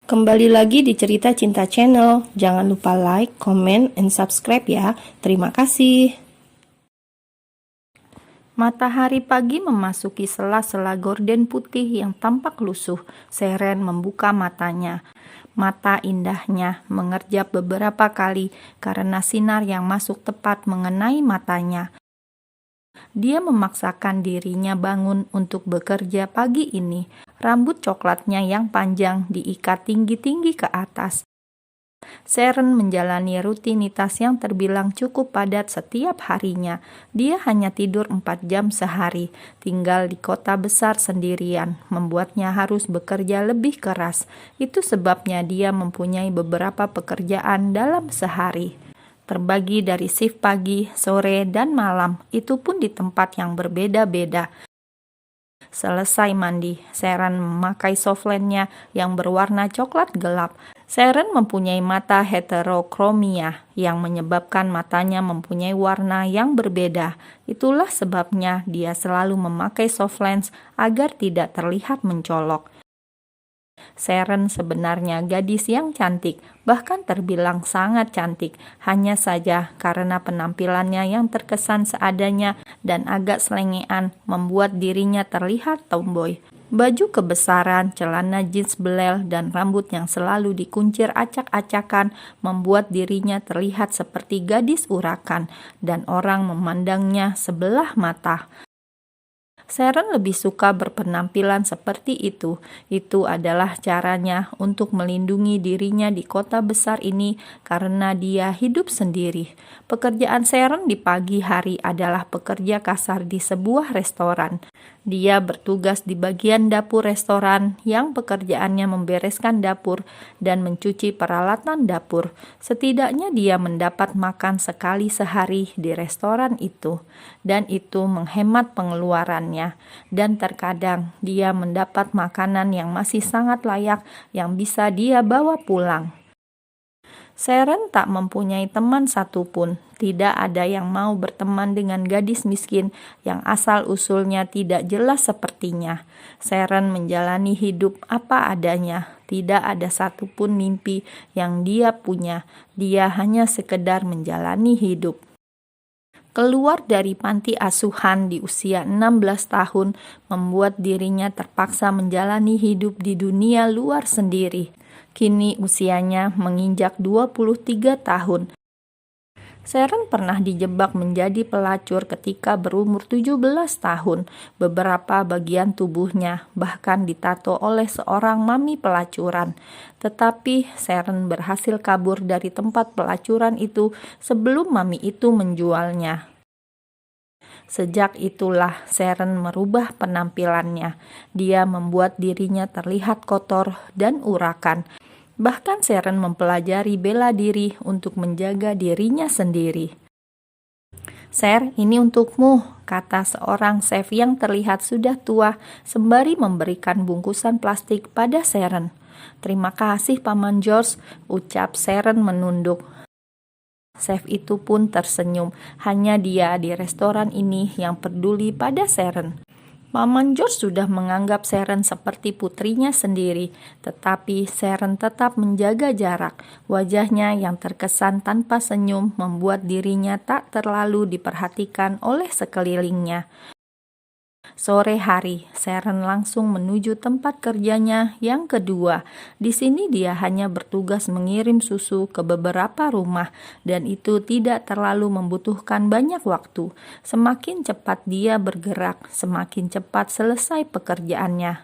Kembali lagi di Cerita Cinta Channel. Jangan lupa like, comment, and subscribe ya. Terima kasih. Matahari pagi memasuki sela-sela gorden putih yang tampak lusuh. Seren membuka matanya. Mata indahnya mengerjap beberapa kali karena sinar yang masuk tepat mengenai matanya. Dia memaksakan dirinya bangun untuk bekerja pagi ini. Rambut coklatnya yang panjang diikat tinggi-tinggi ke atas. Seren menjalani rutinitas yang terbilang cukup padat setiap harinya. Dia hanya tidur 4 jam sehari. Tinggal di kota besar sendirian, membuatnya harus bekerja lebih keras. Itu sebabnya dia mempunyai beberapa pekerjaan dalam sehari. Terbagi dari shift pagi, sore, dan malam. Itu pun di tempat yang berbeda-beda. Selesai mandi, Seren memakai softline-nya yang berwarna coklat gelap. Seren mempunyai mata heterokromia yang menyebabkan matanya mempunyai warna yang berbeda. Itulah sebabnya dia selalu memakai soft lens agar tidak terlihat mencolok. Seren sebenarnya gadis yang cantik, bahkan terbilang sangat cantik, hanya saja karena penampilannya yang terkesan seadanya dan agak selengean membuat dirinya terlihat tomboy. Baju kebesaran, celana jeans belel, dan rambut yang selalu dikuncir acak-acakan membuat dirinya terlihat seperti gadis urakan, dan orang memandangnya sebelah mata. Seren lebih suka berpenampilan seperti itu. Itu adalah caranya untuk melindungi dirinya di kota besar ini karena dia hidup sendiri. Pekerjaan Seren di pagi hari adalah pekerja kasar di sebuah restoran. Dia bertugas di bagian dapur restoran yang pekerjaannya membereskan dapur dan mencuci peralatan dapur. Setidaknya dia mendapat makan sekali sehari di restoran itu, dan itu menghemat pengeluarannya. Dan terkadang dia mendapat makanan yang masih sangat layak yang bisa dia bawa pulang. Seren tak mempunyai teman satupun. Tidak ada yang mau berteman dengan gadis miskin yang asal-usulnya tidak jelas sepertinya. Seren menjalani hidup apa adanya. Tidak ada satupun mimpi yang dia punya. Dia hanya sekedar menjalani hidup. Keluar dari panti asuhan di usia 16 tahun membuat dirinya terpaksa menjalani hidup di dunia luar sendiri. Kini usianya menginjak 23 tahun. Seren pernah dijebak menjadi pelacur ketika berumur 17 tahun. Beberapa bagian tubuhnya bahkan ditato oleh seorang mami pelacuran. Tetapi Seren berhasil kabur dari tempat pelacuran itu sebelum mami itu menjualnya. Sejak itulah Seren merubah penampilannya. Dia membuat dirinya terlihat kotor dan urakan. Bahkan Seren mempelajari bela diri untuk menjaga dirinya sendiri. "Ser, ini untukmu," kata seorang chef yang terlihat sudah tua sembari memberikan bungkusan plastik pada Seren. "Terima kasih, Paman George," ucap Seren menunduk. Chef itu pun tersenyum. Hanya dia di restoran ini yang peduli pada Seren. Paman George sudah menganggap Seren seperti putrinya sendiri, tetapi Seren tetap menjaga jarak. Wajahnya yang terkesan tanpa senyum membuat dirinya tak terlalu diperhatikan oleh sekelilingnya. Sore hari, Seren langsung menuju tempat kerjanya yang kedua. Di sini dia hanya bertugas mengirim susu ke beberapa rumah, dan itu tidak terlalu membutuhkan banyak waktu. Semakin cepat dia bergerak, semakin cepat selesai pekerjaannya.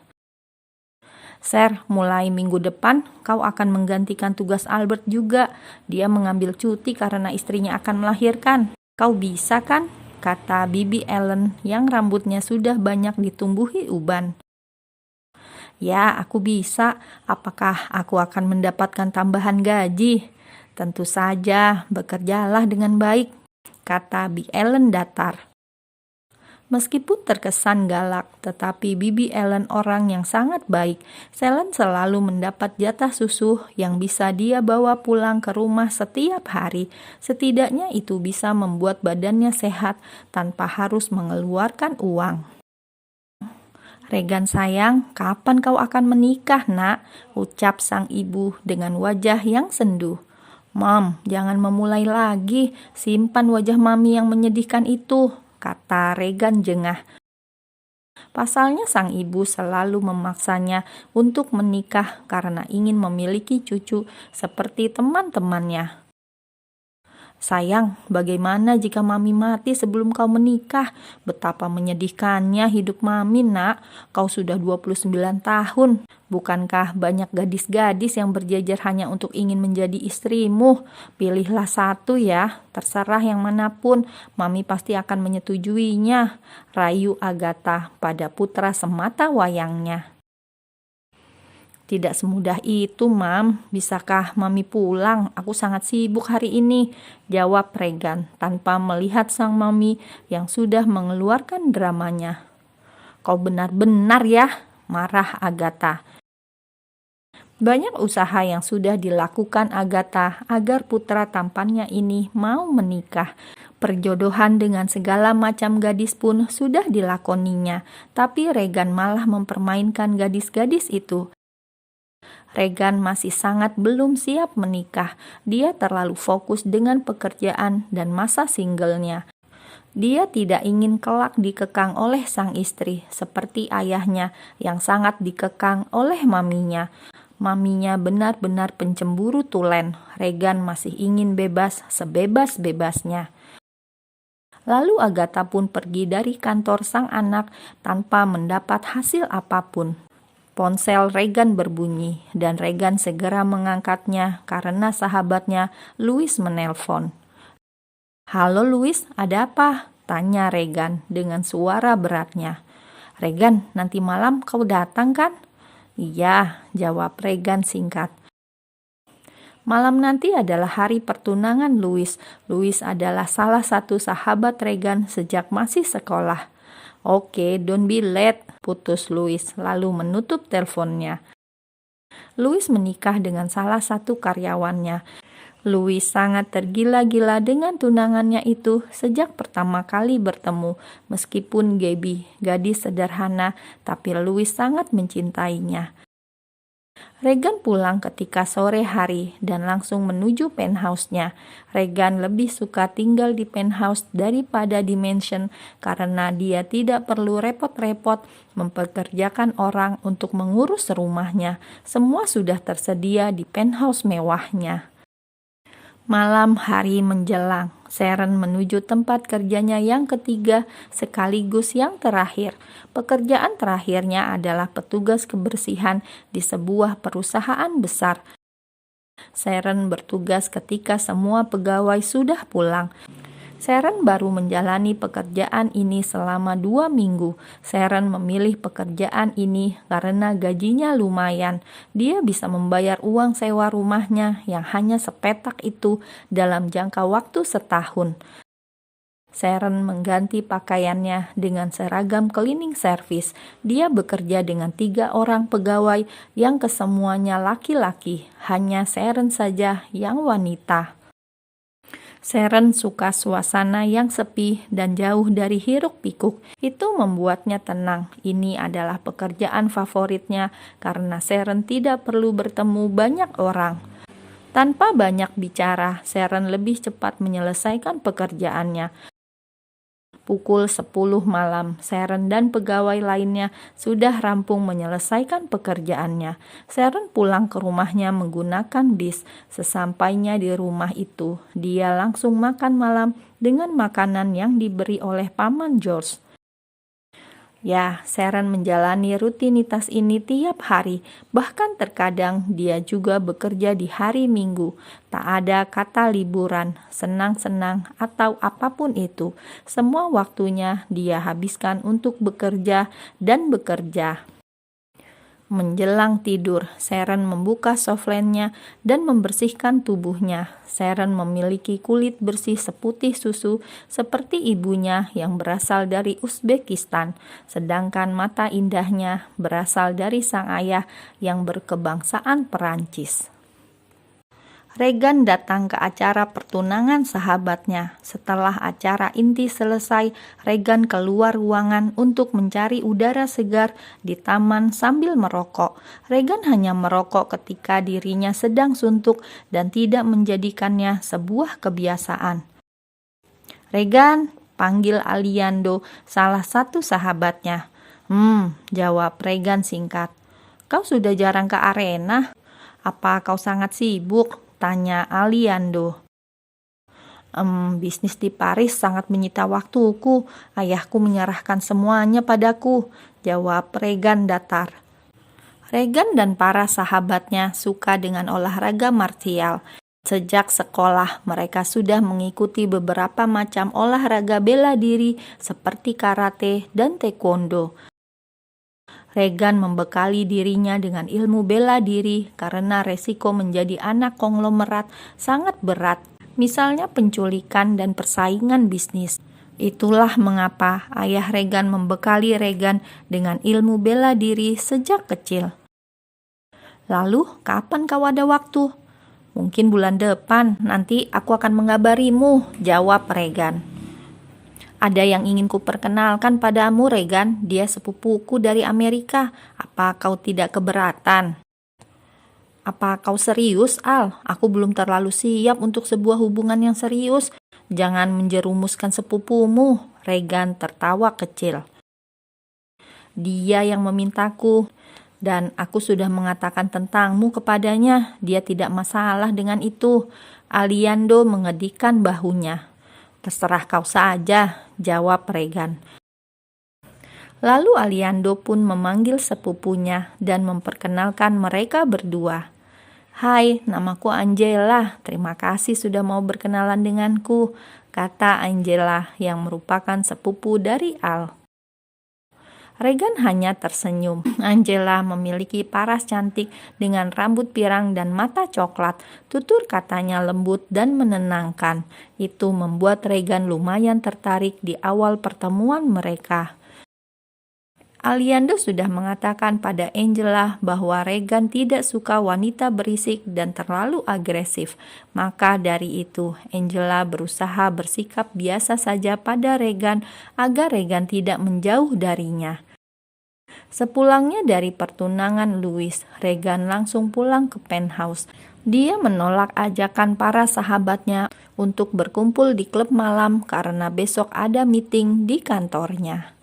"Ser, mulai minggu depan kau akan menggantikan tugas Albert juga. Dia mengambil cuti karena istrinya akan melahirkan. Kau bisa kan?" kata Bibi Ellen yang rambutnya sudah banyak ditumbuhi uban. "Ya, aku bisa. Apakah aku akan mendapatkan tambahan gaji?" "Tentu saja, bekerjalah dengan baik," kata Bibi Ellen datar. Meskipun terkesan galak, tetapi Bibi Ellen orang yang sangat baik. Seren selalu mendapat jatah susu yang bisa dia bawa pulang ke rumah setiap hari. Setidaknya itu bisa membuat badannya sehat tanpa harus mengeluarkan uang. Regan sayang, kapan kau akan menikah, nak? Ucap sang ibu dengan wajah yang sendu. Mam, jangan memulai lagi. Simpan wajah mami yang menyedihkan itu, kata Regan jengah. Pasalnya sang ibu selalu memaksanya untuk menikah karena ingin memiliki cucu seperti teman-temannya. Sayang, bagaimana jika mami mati sebelum kau menikah? Betapa menyedihkannya hidup mami, nak. Kau sudah 29 tahun. Bukankah banyak gadis-gadis yang berjejer hanya untuk ingin menjadi istrimu? Pilihlah satu ya, terserah yang manapun. Mami pasti akan menyetujuinya, rayu Agatha pada putra semata wayangnya. Tidak semudah itu, Mam. Bisakah Mami pulang? Aku sangat sibuk hari ini, jawab Regan tanpa melihat sang Mami yang sudah mengeluarkan dramanya. Kau benar-benar ya, marah Agatha. Banyak usaha yang sudah dilakukan Agatha agar putra tampannya ini mau menikah. Perjodohan dengan segala macam gadis pun sudah dilakoninya, tapi Regan malah mempermainkan gadis-gadis itu. Regan masih sangat belum siap menikah. Dia terlalu fokus dengan pekerjaan dan masa singlenya. Dia tidak ingin kelak dikekang oleh sang istri, seperti ayahnya yang sangat dikekang oleh maminya. Maminya benar-benar pencemburu tulen. Regan masih ingin bebas sebebas-bebasnya. Lalu Agatha pun pergi dari kantor sang anak tanpa mendapat hasil apapun. Ponsel Regan berbunyi dan Regan segera mengangkatnya karena sahabatnya Louis menelpon. Halo Louis, ada apa? Tanya Regan dengan suara beratnya. Regan, nanti malam kau datang kan? Iya, jawab Regan singkat. Malam nanti adalah hari pertunangan Louis. Louis adalah salah satu sahabat Regan sejak masih sekolah. Oke, don't be late, putus Louis, lalu menutup teleponnya. Louis menikah dengan salah satu karyawannya. Louis sangat tergila-gila dengan tunangannya itu sejak pertama kali bertemu. Meskipun Gabby gadis sederhana, tapi Louis sangat mencintainya. Regan pulang ketika sore hari dan langsung menuju penthouse-nya. Regan lebih suka tinggal di penthouse daripada di mansion karena dia tidak perlu repot-repot mempekerjakan orang untuk mengurus rumahnya. Semua sudah tersedia di penthouse mewahnya. Malam hari menjelang, Sharon menuju tempat kerjanya yang ketiga sekaligus yang terakhir. Pekerjaan terakhirnya adalah petugas kebersihan di sebuah perusahaan besar. Sharon bertugas ketika semua pegawai sudah pulang. Sharon baru menjalani pekerjaan ini selama 2 minggu. Sharon memilih pekerjaan ini karena gajinya lumayan. Dia bisa membayar uang sewa rumahnya yang hanya sepetak itu dalam jangka waktu setahun. Sharon mengganti pakaiannya dengan seragam cleaning service. Dia bekerja dengan 3 orang pegawai yang kesemuanya laki-laki. Hanya Sharon saja yang wanita. Sharon suka suasana yang sepi dan jauh dari hiruk-pikuk. Itu membuatnya tenang. Ini adalah pekerjaan favoritnya karena Sharon tidak perlu bertemu banyak orang. Tanpa banyak bicara, Sharon lebih cepat menyelesaikan pekerjaannya. Pukul 10 malam, Sharon dan pegawai lainnya sudah rampung menyelesaikan pekerjaannya. Sharon pulang ke rumahnya menggunakan bis. Sesampainya di rumah itu, dia langsung makan malam dengan makanan yang diberi oleh Paman George. Ya, Sharon menjalani rutinitas ini tiap hari. Bahkan terkadang dia juga bekerja di hari Minggu. Tak ada kata liburan, senang-senang, atau apapun itu. Semua waktunya dia habiskan untuk bekerja dan bekerja. Menjelang tidur, Sharon membuka softline-nya dan membersihkan tubuhnya. Sharon memiliki kulit bersih seputih susu seperti ibunya yang berasal dari Uzbekistan, sedangkan mata indahnya berasal dari sang ayah yang berkebangsaan Perancis. Regan datang ke acara pertunangan sahabatnya. Setelah acara inti selesai, Regan keluar ruangan untuk mencari udara segar di taman sambil merokok. Regan hanya merokok ketika dirinya sedang suntuk dan tidak menjadikannya sebuah kebiasaan. "Regan," panggil Aliando, salah satu sahabatnya. Jawab Regan singkat. "Kau sudah jarang ke arena? Apa kau sangat sibuk?" tanya Aliando. Bisnis di Paris sangat menyita waktuku. Ayahku menyerahkan semuanya padaku," jawab Regan datar. Regan dan para sahabatnya suka dengan olahraga martial. Sejak sekolah, mereka sudah mengikuti beberapa macam olahraga bela diri seperti karate dan taekwondo. Regan membekali dirinya dengan ilmu bela diri karena resiko menjadi anak konglomerat sangat berat, misalnya penculikan dan persaingan bisnis. Itulah mengapa ayah Regan membekali Regan dengan ilmu bela diri sejak kecil. "Lalu, kapan kau ada waktu?" "Mungkin bulan depan, nanti aku akan mengabarimu," jawab Regan. "Ada yang ingin kuperkenalkan padamu, Regan. Dia sepupuku dari Amerika. Apa kau tidak keberatan?" "Apa kau serius, Al? Aku belum terlalu siap untuk sebuah hubungan yang serius. Jangan menjerumuskan sepupumu." Regan tertawa kecil. "Dia yang memintaku, dan aku sudah mengatakan tentangmu kepadanya. Dia tidak masalah dengan itu." Aliando mengedikkan bahunya. "Terserah kau saja," jawab Regan. Lalu Aliando pun memanggil sepupunya dan memperkenalkan mereka berdua. "Hai, namaku Angela. Terima kasih sudah mau berkenalan denganku," kata Angela yang merupakan sepupu dari Al. Regan hanya tersenyum. Angela memiliki paras cantik dengan rambut pirang dan mata coklat. Tutur katanya lembut dan menenangkan. Itu membuat Regan lumayan tertarik di awal pertemuan mereka. Aliando sudah mengatakan pada Angela bahwa Regan tidak suka wanita berisik dan terlalu agresif. Maka dari itu, Angela berusaha bersikap biasa saja pada Regan agar Regan tidak menjauh darinya. Sepulangnya dari pertunangan Louis, Regan langsung pulang ke penthouse. Dia menolak ajakan para sahabatnya untuk berkumpul di klub malam karena besok ada meeting di kantornya.